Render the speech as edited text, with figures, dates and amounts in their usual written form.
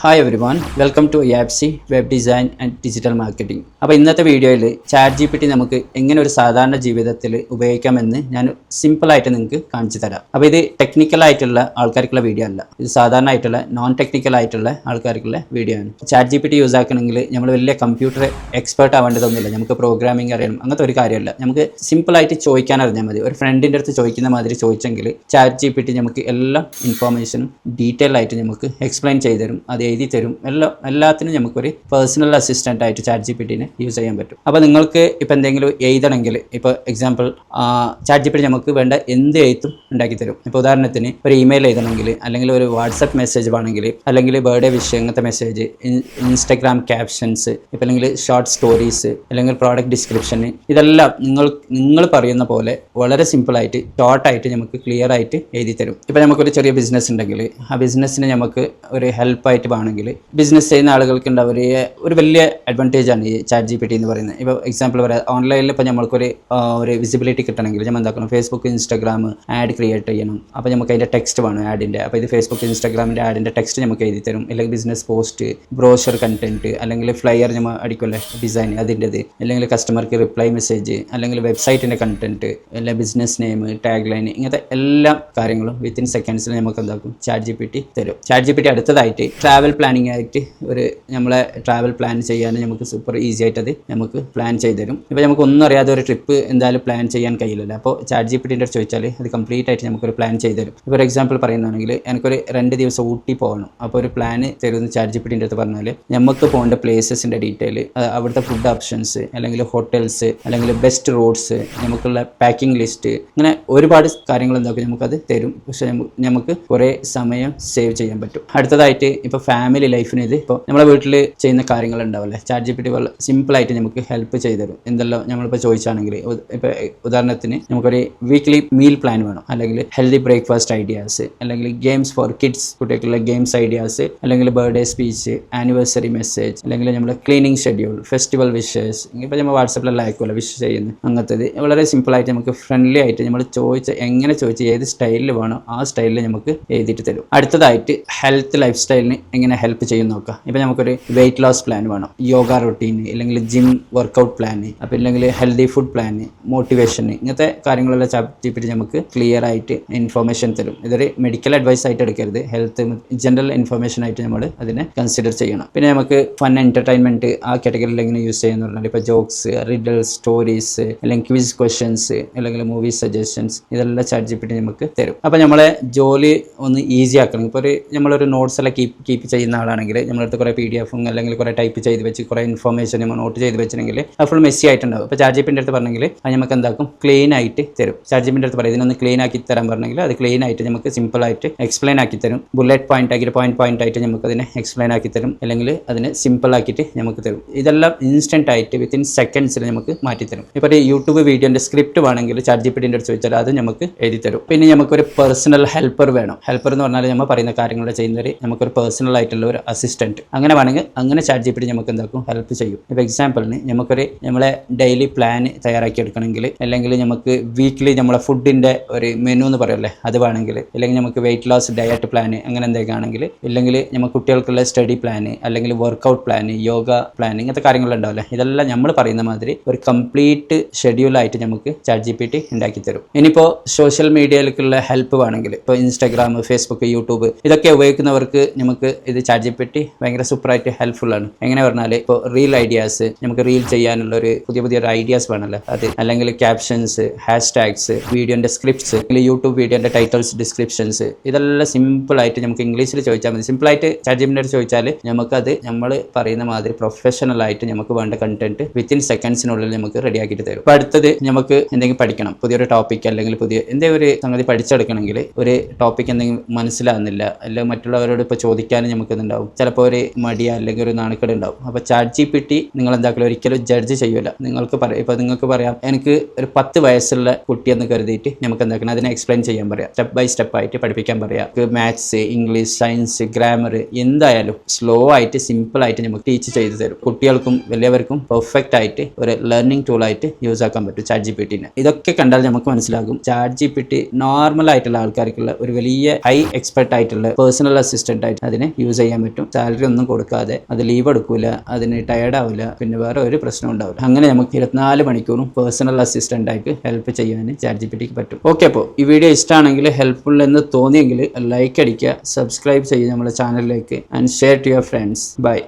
Hi everyone, welcome to യാപ്സി web design and digital marketing. അപ്പോൾ ഇന്നത്തെ വീഡിയോയിൽ ചാറ്റ് GPT നമുക്ക് എങ്ങനെ ഒരു സാധാരണ ജീവിതത്തിൽ ഉപയോഗിക്കാമെന്ന് ഞാൻ സിമ്പിളായിട്ട് നിങ്ങൾക്ക് കാണിച്ചു തരാം. അപ്പോൾ ഇത് ടെക്നിക്കലായിട്ടുള്ള ആൾക്കാർക്കുള്ള വീഡിയോ അല്ല, ഇത് സാധാരണ ആയിട്ടുള്ള നോൺ ടെക്നിക്കൽ ആയിട്ടുള്ള ആൾക്കാർക്കുള്ള വീഡിയോ ആണ്. ചാറ്റ് GPT യൂസ് ആക്കണമെങ്കിൽ നമ്മൾ വലിയ കമ്പ്യൂട്ടർ എക്സ്പേർട്ട് ആവേണ്ടതൊന്നുമില്ല, നമുക്ക് പ്രോഗ്രാമിംഗ് അറിയണം, അങ്ങനത്തെ ഒരു കാര്യമല്ല. നമുക്ക് സിമ്പിളായിട്ട് ചോദിക്കാൻ അറിഞ്ഞാൽ മതി. ഒരു ഫ്രണ്ടിൻ്റെ അടുത്ത് ചോദിക്കുന്ന മാതിരി ചോദിച്ചെങ്കിൽ ചാറ്റ് GPT നമുക്ക് എല്ലാ ഇൻഫോർമേഷനും ഡീറ്റെയിൽ ആയിട്ട് നമുക്ക് എക്സ്പ്ലെയിൻ ചെയ്തു തരും, അത് എഴുതി തരും. എല്ലാത്തിനും നമുക്കൊരു പേഴ്സണൽ അസിസ്റ്റൻ്റ് ആയിട്ട് ചാറ്റ് GPT യൂസ് ചെയ്യാൻ പറ്റും. അപ്പോൾ നിങ്ങൾക്ക് ഇപ്പോൾ എന്തെങ്കിലും എഴുതണമെങ്കിൽ, ഇപ്പോൾ എക്സാമ്പിൾ ചാറ്റ് GPT നമുക്ക് വേണ്ട എന്ത് എഴുത്തും ഉണ്ടാക്കി തരും. ഇപ്പോൾ ഉദാഹരണത്തിന് ഒരു ഇമെയിൽ എഴുതണമെങ്കിൽ, അല്ലെങ്കിൽ ഒരു വാട്സപ്പ് മെസ്സേജ് വേണമെങ്കിൽ, അല്ലെങ്കിൽ ബർത്ത്ഡേ വിഷ് അങ്ങനത്തെ മെസ്സേജ്, ഇൻസ്റ്റഗ്രാം ക്യാപ്ഷൻസ്, ഇപ്പോൾ അല്ലെങ്കിൽ ഷോർട്ട് സ്റ്റോറീസ്, അല്ലെങ്കിൽ പ്രോഡക്റ്റ് ഡിസ്ക്രിപ്ഷൻ, ഇതെല്ലാം നിങ്ങൾ പറയുന്ന പോലെ വളരെ സിമ്പിളായിട്ട് ഷോർട്ടായിട്ട് നമുക്ക് ക്ലിയർ ആയിട്ട് എഴുതി തരും. ഇപ്പോൾ നമുക്കൊരു ചെറിയ ബിസിനസ് ഉണ്ടെങ്കിൽ ആ ബിസിനസ്സിന് നമുക്ക് ഒരു ഹെൽപ്പായിട്ട് വേണമെങ്കിൽ, ബിസിനസ് ചെയ്യുന്ന ആളുകൾക്ക് ഉണ്ടാവുക ഒരു വലിയ അഡ്വാൻറ്റേജ് ആണ് ഈ ചാറ്റ് GPT എന്ന് പറയുന്നത്. ഇപ്പോൾ എക്സാമ്പിൾ പറയാം, ഓൺലൈനിൽ ഇപ്പോൾ നമ്മൾക്കൊരു വിസിബിലിറ്റി കിട്ടണമെങ്കിൽ നമ്മൾ എന്താക്കണം, ഫേസ്ബുക്ക് ഇൻസ്റ്റാഗ്രാം ആഡ് ക്രിയേറ്റ് ചെയ്യണം. അപ്പോൾ നമുക്ക് അതിൻ്റെ ടെക്സ്റ്റ് വേണം ആഡിൻ്റെ. അപ്പോൾ ഇത് ഫേസ്ബുക്ക് ഇൻസ്റ്റാഗ്രാമിൻ്റെ ആഡിൻ്റെ ടെക്സ്റ്റ് നമുക്ക് എഴുതി തരും. അല്ലെങ്കിൽ ബിസിനസ് പോസ്റ്റ്, ബ്രോഷർ കണ്ടന്റ്, അല്ലെങ്കിൽ ഫ്ലയർ നമ്മൾ അടിക്കുമല്ലേ ഡിസൈൻ അതിൻ്റെത്, അല്ലെങ്കിൽ കസ്റ്റമർക്ക് റിപ്ലൈ മെസ്സേജ്, അല്ലെങ്കിൽ വെബ്സൈറ്റിൻ്റെ കണ്ടന്റ്, അല്ലെങ്കിൽ ബിസിനസ് നെയിം, ടാഗ് ലൈൻ, ഇങ്ങനത്തെ എല്ലാ കാര്യങ്ങളും വിത്തിൻ സെക്കൻഡ്സിൽ നമുക്ക് എന്താക്കും ചാറ്റ് GPT തരും. ചാറ്റ് GPT അടുത്തതായിട്ട് ട്രാവൽ പ്ലാനിങ് ആയിട്ട് നമ്മളെ ട്രാവൽ പ്ലാൻ ചെയ്യാൻ നമുക്ക് സൂപ്പർ ഈസി ആയിട്ട് അത് നമുക്ക് പ്ലാൻ ചെയ്ത് തരും. ഇപ്പോൾ നമുക്ക് ഒന്നും അറിയാതെ ഒരു ട്രിപ്പ് എന്തായാലും പ്ലാൻ ചെയ്യാൻ കഴിയില്ലല്ലോ. അപ്പോൾ ചാറ്റ് GPTൻ്റെ ചോദിച്ചാൽ അത് കംപ്ലീറ്റ് ആയിട്ട് നമുക്കൊരു പ്ലാൻ ചെയ്ത് തരും. ഇപ്പോൾ ഒരു എക്സാമ്പിൾ പറയുകയാണെങ്കിൽ, എനിക്കൊരു 2 ദിവസം ഊട്ടി പോകണം. അപ്പോൾ ഒരു പ്ലാൻ തരുന്ന ചാറ്റ് GPTൻ്റെ അടുത്ത് പറഞ്ഞാൽ നമുക്ക് പോകേണ്ട പ്ലേസസിൻ്റെ ഡീറ്റെയിൽ, അവിടുത്തെ ഫുഡ് ഓപ്ഷൻസ്, അല്ലെങ്കിൽ ഹോട്ടൽസ്, അല്ലെങ്കിൽ ബെസ്റ്റ് റോഡ്സ്, നമുക്കുള്ള പാക്കിംഗ് ലിസ്റ്റ്, അങ്ങനെ ഒരുപാട് കാര്യങ്ങൾ എന്താക്കും നമുക്കത് തരും. പക്ഷേ നമുക്ക് കുറേ സമയം സേവ് ചെയ്യാൻ പറ്റും. അടുത്തതായിട്ട് ഇപ്പോൾ ഫാമിലി ലൈഫിന് ഇത് ഇപ്പോൾ നമ്മളെ വീട്ടിൽ ചെയ്യുന്ന കാര്യങ്ങൾ ഉണ്ടാവില്ലേ, ചാറ്റ് GPT സിമ്പിളായിട്ട് നമുക്ക് ഹെൽപ്പ് ചെയ്ത് തരും. എന്തെല്ലാം നമ്മളിപ്പോൾ ചോദിച്ചാണെങ്കിൽ, ഇപ്പോൾ ഉദാഹരണത്തിന് നമുക്കൊരു വീക്ക്ലി മീൽ പ്ലാൻ വേണം, അല്ലെങ്കിൽ ഹെൽത്തി ബ്രേക്ക്ഫാസ്റ്റ് ഐഡിയാസ്, അല്ലെങ്കിൽ ഗെയിംസ് ഫോർ കിഡ്സ്, കുട്ടികൾക്കുള്ള ഗെയിംസ് ഐഡിയാസ്, അല്ലെങ്കിൽ ബർത്ത്ഡേ സ്പീച്ച്, ആനിവേഴ്സറി മെസ്സേജ്, അല്ലെങ്കിൽ നമ്മുടെ ക്ലീനിങ് ഷെഡ്യൂൾ, ഫെസ്റ്റിവൽ വിഷസ്, ഇപ്പോൾ നമ്മൾ വാട്സപ്പിലെല്ലാം അയക്കുമല്ലോ വിഷ് ചെയ്യുന്നത്, അങ്ങനത്തേത് വളരെ സിമ്പിളായിട്ട് നമുക്ക് ഫ്രണ്ട്ലി ആയിട്ട് നമ്മൾ എങ്ങനെ ചോദിച്ച് ഏത് സ്റ്റൈലിൽ വേണോ ആ സ്റ്റൈലിൽ നമുക്ക് എഴുതിയിട്ട് തരും. അടുത്തതായിട്ട് ഹെൽത്ത് ലൈഫ് സ്റ്റൈലിന് എങ്ങനെ ഹെൽപ്പ് ചെയ്യും നോക്കാം. ഇപ്പോൾ നമുക്കൊരു വെയിറ്റ് ലോസ് പ്ലാൻ വേണം, യോഗ റൊട്ടീൻ, അല്ലെങ്കിൽ ജിം വർക്കൗട്ട് പ്ലാൻ, അപ്പോൾ ഇല്ലെങ്കിൽ ഹെൽത്തി ഫുഡ് പ്ലാൻ, മോട്ടിവേഷൻ, ഇങ്ങനത്തെ കാര്യങ്ങളെല്ലാം ചാറ്റ് GPT നമുക്ക് ക്ലിയർ ആയിട്ട് ഇൻഫോർമേഷൻ തരും. ഇതൊരു മെഡിക്കൽ അഡ്വൈസ് ആയിട്ട് എടുക്കരുത്, ഹെൽത്ത് ജനറൽ ഇൻഫോർമേഷൻ ആയിട്ട് നമ്മൾ അതിനെ കൺസിഡർ ചെയ്യണം. പിന്നെ നമുക്ക് ഫൺ എൻ്റർടൈൻമെൻറ്റ് ആ കാറ്റഗറിയിൽ എങ്ങനെ യൂസ് ചെയ്യുന്ന പറഞ്ഞാൽ, ഇപ്പോൾ ജോക്സ്, റിഡൽസ്, സ്റ്റോറീസ്, അല്ലെങ്കിൽ ക്വിസ് ക്വസ്റ്റ്യൻസ്, അല്ലെങ്കിൽ മൂവി സജഷൻസ്, ഇതെല്ലാം ചാറ്റ് GPT നമുക്ക് തരും. അപ്പോൾ നമ്മളെ ജോലി ഒന്ന് ഈസി ആക്കണം. ഇപ്പോൾ നമ്മളൊരു നോട്ട്സ് എല്ലാം കീപ്പ് ചെയ്യുന്ന ആളാണെങ്കിൽ, നമ്മളടുത്ത് കുറേ PDF അല്ലെങ്കിൽ കുറേ ടൈപ്പ് ചെയ്ത് വെച്ച് കുറേ ഇൻഫോർമേഷൻ നമ്മൾ നോട്ട് ചെയ്ത് വെച്ചിട്ടുണ്ടെങ്കിൽ അത് ഫുൾ മെസ്സി ആയിട്ടുണ്ടാവും. അപ്പോൾ ചാറ്റ് GPTൻ്റെ അടുത്ത് പറഞ്ഞെങ്കിൽ അത് നമുക്ക് എന്താക്കും ക്ലീൻ ആയിട്ട് തരും. ചാറ്റ് GPTൻ്റെ അടുത്ത് പറയും ഇതിനൊന്ന് ക്ലീൻ ആക്കി തരാൻ പറഞ്ഞെങ്കിൽ അത് ക്ലീൻ ആയിട്ട് നമുക്ക് സിമ്പിളായിട്ട് എക്സ്പ്ലെയിൻ ആക്കി തരും. ബുള്ളറ്റ് പോയിന്റ് ആക്കിയിട്ട് പോയിന്റ് ആയിട്ട് നമുക്ക് അതിനെ എക്സ്പ്ലെയിൻ ആക്കി തരും, അല്ലെങ്കിൽ അതിനെ സിമ്പിൾ ആക്കിയിട്ട് നമുക്ക് തരും. ഇതെല്ലാം ഇൻസ്റ്റന്റ് ആയിട്ട് വിത്തിൻ സെക്കൻഡ്സിൽ നമുക്ക് മാറ്റി തരും. ഇപ്പോൾ ഒരു യൂട്യൂബ് വീഡിയോൻ്റെ സ്ക്രിപ്റ്റ് വേണമെങ്കിൽ ചാറ്റ് GPTൻ്റെ അടുത്ത് ചോദിച്ചാൽ അത് നമുക്ക് എഴുതി തരും. പിന്നെ നമുക്കൊരു പേഴ്സണൽ ഹെൽപ്പർ വേണം. ഹെൽപ്പർ എന്ന് പറഞ്ഞാൽ നമ്മൾ പറയുന്ന കാര്യങ്ങൾ ചെയ്യുന്നവർ നമുക്കൊരു പേഴ്സണൽ ആയിട്ടുള്ള ഒരു അസിസ്റ്റന്റ്, അങ്ങനെ വേണമെങ്കിൽ അങ്ങനെ ചാറ്റ് GPT നമുക്ക് എന്താക്കും ഹെൽപ്പ് ചെയ്യും. ഇപ്പോൾ എക്സാമ്പിളിന് നമ്മളെ ഡെയിലി പ്ലാൻ തയ്യാറാക്കി എടുക്കണമെങ്കിൽ, അല്ലെങ്കിൽ നമുക്ക് വീക്ക്ലി നമ്മളെ ഫുഡിൻ്റെ ഒരു മെനു എന്ന് പറയല്ലേ അത് വേണമെങ്കിൽ, അല്ലെങ്കിൽ നമുക്ക് വെയിറ്റ് ലോസ് ഡയറ്റ് പ്ലാൻ അങ്ങനെ എന്തൊക്കെ ആണെങ്കിൽ, ഇല്ലെങ്കിൽ നമുക്ക് കുട്ടികൾക്കുള്ള സ്റ്റഡി പ്ലാൻ, അല്ലെങ്കിൽ വർക്കൗട്ട് പ്ലാൻ, യോഗ പ്ലാൻ, ഇങ്ങനത്തെ കാര്യങ്ങളുണ്ടാവില്ലേ, ഇതെല്ലാം നമ്മൾ പറയുന്ന മാതിരി ഒരു കംപ്ലീറ്റ് ഷെഡ്യൂളായിട്ട് നമുക്ക് ചാറ്റ് GPT ഉണ്ടാക്കി തരും. ഇനിയിപ്പോൾ സോഷ്യൽ മീഡിയയിലേക്കുള്ള ഹെൽപ്പ് വേണമെങ്കിൽ, ഇപ്പോൾ ഇൻസ്റ്റാഗ്രാം, ഫേസ്ബുക്ക്, യൂട്യൂബ് ഇതൊക്കെ ഉപയോഗിക്കുന്നവർക്ക് നമുക്ക് ഇത് ചാറ്റ് GPT ഭയങ്കര സൂപ്പറായിട്ട് ഹെൽപ്ഫുൾ ആണ്. എങ്ങനെ പറഞ്ഞാൽ, ഇപ്പോൾ റീൽ ഐഡിയാസ്, നമുക്ക് റീൽ ചെയ്യാനുള്ള ഒരു പുതിയ ഐഡിയാസ് വേണമല്ലോ അത്, അല്ലെങ്കിൽ ക്യാപ്ഷൻസ്, ഹാഷ്ടാഗ്സ്, വീഡിയോൻ്റെ സ്ക്രിപ്റ്റ്സ്, അല്ലെങ്കിൽ യൂട്യൂബ് വീഡിയോൻ്റെ ടൈറ്റിൽസ്, ഡിസ്ക്രിപ്ഷൻസ്, ഇതെല്ലാം സിമ്പിളായിട്ട് നമുക്ക് ഇംഗ്ലീഷിൽ ചോദിച്ചാൽ മതി. സിമ്പിളായിട്ട് ചാറ്റ് GPTയോട് ചോദിച്ചാൽ നമുക്കത് നമ്മൾ പറയുന്ന മാതിരി പ്രൊഫഷണലായിട്ട് നമുക്ക് വേണ്ട കണ്ടന്റ് വിത്തിൻ സെക്കൻഡ്സിനുള്ളിൽ നമുക്ക് റെഡിയാക്കിയിട്ട് തരും. അപ്പോൾ അടുത്തത് നമുക്ക് എന്തെങ്കിലും പഠിക്കണം, പുതിയൊരു ടോപ്പിക്, അല്ലെങ്കിൽ എന്തെങ്കിലും ഒരു സംഗതി പഠിച്ചെടുക്കണമെങ്കിൽ, ഒരു ടോപ്പിക് എന്തെങ്കിലും മനസ്സിലാകുന്നില്ല, അല്ലെങ്കിൽ മറ്റുള്ളവരോട് ഇപ്പോൾ ചോദിക്കാനും നമുക്കിതുണ്ടാവും, ചിലപ്പോൾ ഒരു മടിയ അല്ലെങ്കിൽ ഒരു നാണക്കേട് ഉണ്ടാവും. അപ്പോൾ ചാറ്റ് GPT നിങ്ങൾ എന്താക്കലും ഒരിക്കലും ജഡ്ജ് ചെയ്യൂല. നിങ്ങൾക്ക് പറയാം എനിക്ക് ഒരു 10 വയസ്സുള്ള കുട്ടിയെന്ന് കരുതിയിട്ട് നമുക്ക് എന്താക്കണം അതിനെ എക്സ്പ്ലെയിൻ ചെയ്യാൻ പറയാം, സ്റ്റെപ്പ് ബൈ സ്റ്റെപ്പ് ആയിട്ട് പഠിപ്പിക്കാൻ പറയാം. മാത്സ്, ഇംഗ്ലീഷ്, സയൻസ്, ഗ്രാമർ എന്തായാലും സ്ലോ ആയിട്ട് സിമ്പിൾ ആയിട്ട് നമുക്ക് ടീച്ച് ചെയ്ത് തരും. കുട്ടികൾക്കും വലിയവർക്കും പെർഫെക്റ്റ് ആയിട്ട് ഒരു ലേണിംഗ് ടൂൾ ആയിട്ട് യൂസ് ആക്കാൻ പറ്റും ചാറ്റ് GPTനെ. ഇതൊക്കെ കണ്ടാൽ നമുക്ക് മനസ്സിലാകും ചാറ്റ് GPT നോർമൽ ആയിട്ടുള്ള ആൾക്കാർക്കുള്ള ഒരു വലിയ ഹൈ എക്സ്പെർട്ട് ആയിട്ടുള്ള പേഴ്സണൽ അസിസ്റ്റന്റ് ആയിട്ട് അതിനെ യൂസ് യൂസ് ചെയ്യാൻ പറ്റും. സാലറി ഒന്നും കൊടുക്കാതെ, അത് ലീവ് എടുക്കൂല, അതിന് ടയർഡ് ആവില്ല, പിന്നെ വേറെ ഒരു പ്രശ്നം ഉണ്ടാവില്ല. അങ്ങനെ നമുക്ക് 24 മണിക്കൂറും പേഴ്സണൽ അസിസ്റ്റന്റ് ആയിട്ട് ഹെൽപ്പ് ചെയ്യാൻ ChatGPTക്ക് പറ്റും. ഓക്കെ, അപ്പോൾ ഈ വീഡിയോ ഇഷ്ടമാണെങ്കിൽ, ഹെൽപ്ഫുൾ എന്ന് തോന്നിയെങ്കിൽ ലൈക്ക് അടിക്കുക, സബ്സ്ക്രൈബ് ചെയ്യുക നമ്മുടെ ചാനലിലേക്ക്, and share to your friends. By.